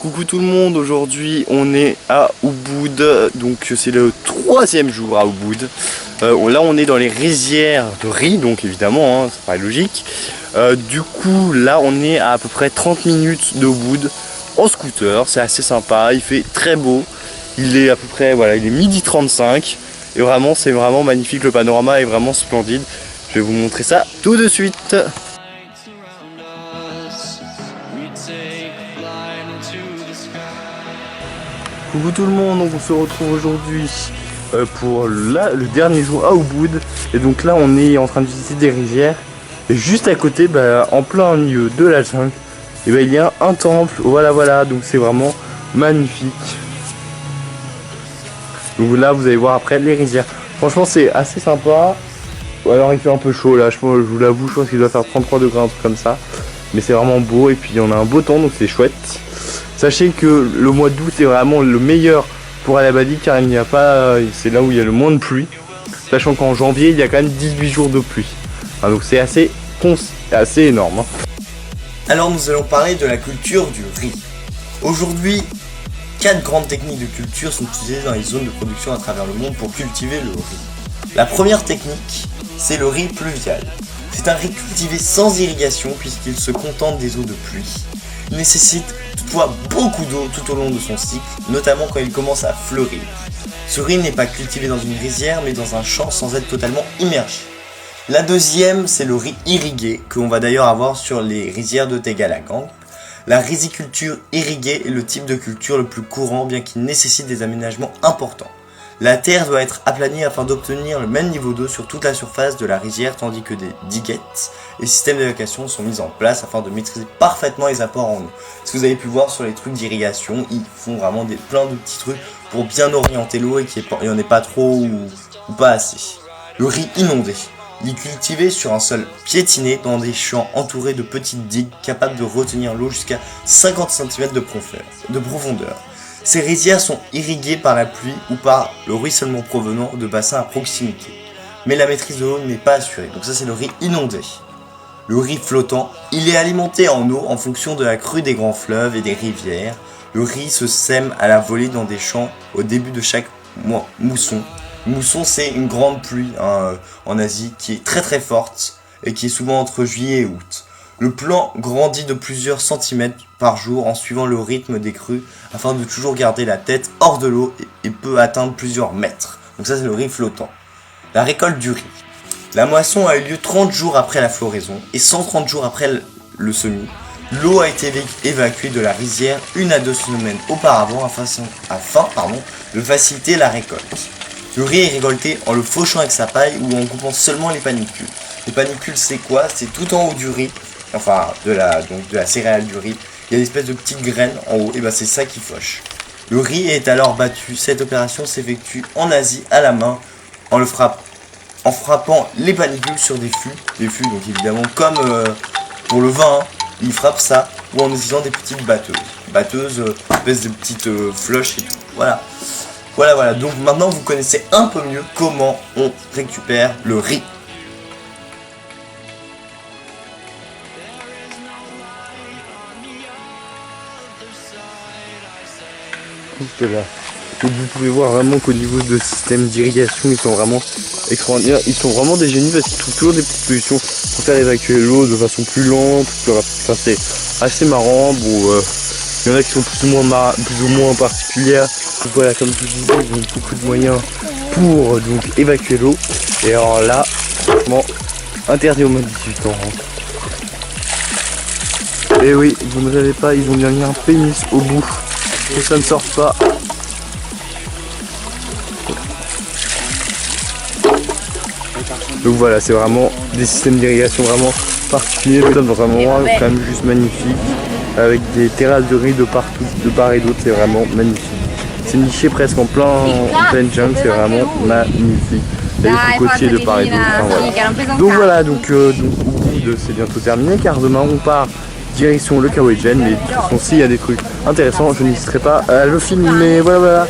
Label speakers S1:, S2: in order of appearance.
S1: Coucou tout le monde, aujourd'hui on est à Ubud, donc c'est le 3e jour à Ubud. Là on est dans les rizières de riz, donc évidemment, hein, ça paraît logique. Du coup là on est à peu près 30 minutes de Ubud en scooter, c'est assez sympa, il fait très beau. Il est à peu près, voilà, il est 12h35 et vraiment c'est vraiment magnifique, le panorama est vraiment splendide. Je vais vous montrer ça tout de suite. Coucou tout le monde, donc on se retrouve aujourd'hui pour le dernier jour à Ubud. Et donc là on est en train de visiter des rizières. Et juste à côté, en plein milieu de la jungle, et il y a un temple. Voilà, donc c'est vraiment magnifique. Donc là vous allez voir après les rizières. Franchement c'est assez sympa. Alors il fait un peu chaud là, je vous l'avoue, je pense qu'il doit faire 33 degrés, un truc comme ça. Mais c'est vraiment beau et puis on a un beau temps, donc c'est chouette. Sachez que le mois d'août est vraiment le meilleur pour aller à Bali car il n'y a pas, c'est là où il y a le moins de pluie. Sachant qu'en janvier il y a quand même 18 jours de pluie. Donc c'est assez énorme.
S2: Alors nous allons parler de la culture du riz. Aujourd'hui, 4 grandes techniques de culture sont utilisées dans les zones de production à travers le monde pour cultiver le riz. La première technique, c'est le riz pluvial. C'est un riz cultivé sans irrigation puisqu'il se contente des eaux de pluie. Il nécessite toutefois beaucoup d'eau tout au long de son cycle, notamment quand il commence à fleurir. Ce riz n'est pas cultivé dans une rizière mais dans un champ sans être totalement immergé. La deuxième, c'est le riz irrigué, que l'on va d'ailleurs avoir sur les rizières de Tegalagang. La riziculture irriguée est le type de culture le plus courant bien qu'il nécessite des aménagements importants. La terre doit être aplanie afin d'obtenir le même niveau d'eau sur toute la surface de la rizière tandis que des diguettes et systèmes d'évacuation sont mis en place afin de maîtriser parfaitement les apports en eau. Si vous avez pu voir sur les trucs d'irrigation, ils font vraiment plein de petits trucs pour bien orienter l'eau et qu'il n'y en ait pas trop ou pas assez. Le riz inondé. Il est cultivé sur un sol piétiné dans des champs entourés de petites digues capables de retenir l'eau jusqu'à 50 cm de profondeur. Ces rizières sont irriguées par la pluie ou par le ruissellement provenant de bassins à proximité. Mais la maîtrise de l'eau n'est pas assurée, donc ça c'est le riz inondé. Le riz flottant, il est alimenté en eau en fonction de la crue des grands fleuves et des rivières. Le riz se sème à la volée dans des champs au début de chaque mousson. Mousson, c'est une grande pluie en Asie qui est très forte et qui est souvent entre juillet et août. Le plant grandit de plusieurs centimètres par jour en suivant le rythme des crues afin de toujours garder la tête hors de l'eau et peut atteindre plusieurs mètres. Donc ça c'est le riz flottant. La récolte du riz. La moisson a eu lieu 30 jours après la floraison et 130 jours après le semis. L'eau a été évacuée de la rizière 1 à 2 semaines auparavant afin de faciliter la récolte. Le riz est récolté en le fauchant avec sa paille ou en coupant seulement les panicules. Les panicules c'est quoi? C'est tout en haut du riz, enfin de la céréale du riz. Il y a des espèces de petites graines en haut et c'est ça qui fauche. Le riz est alors battu. Cette opération s'effectue en Asie à la main en frappant les panicules sur des fûts. Donc évidemment comme pour le vin, ils frappent ça ou en utilisant des petites batteuses, espèces de petites floches et tout. Voilà, donc maintenant vous connaissez un peu mieux comment on récupère le riz.
S1: Là. Donc vous pouvez voir vraiment qu'au niveau de système d'irrigation, ils sont vraiment extraordinaires. Ils sont vraiment des génies parce qu'ils trouvent toujours des petites solutions pour faire évacuer l'eau de façon plus lente. Enfin, c'est assez marrant. Bon, il y en a qui sont plus ou moins particulières. Donc voilà, comme je vous disais, ils ont beaucoup de moyens pour donc évacuer l'eau. Et alors là, franchement, interdit aux moins de 18 ans. Et oui, vous ne savez pas, ils ont bien mis un pénis au bout. Et ça ne sort pas. Donc voilà, c'est vraiment des systèmes d'irrigation vraiment particuliers, vraiment quand même juste magnifique. Avec des terrasses de riz de partout, de part et d'autre, c'est vraiment magnifique. C'est niché presque en pleine jungle, c'est vraiment magnifique. Il y a des cocotiers de part et d'autre. Enfin, voilà. Donc Ubud c'est bientôt terminé car demain on part direction le Kawaii. Mais de toute façon s'il y a des trucs intéressants, je n'hésiterai pas à le filmer. Voilà.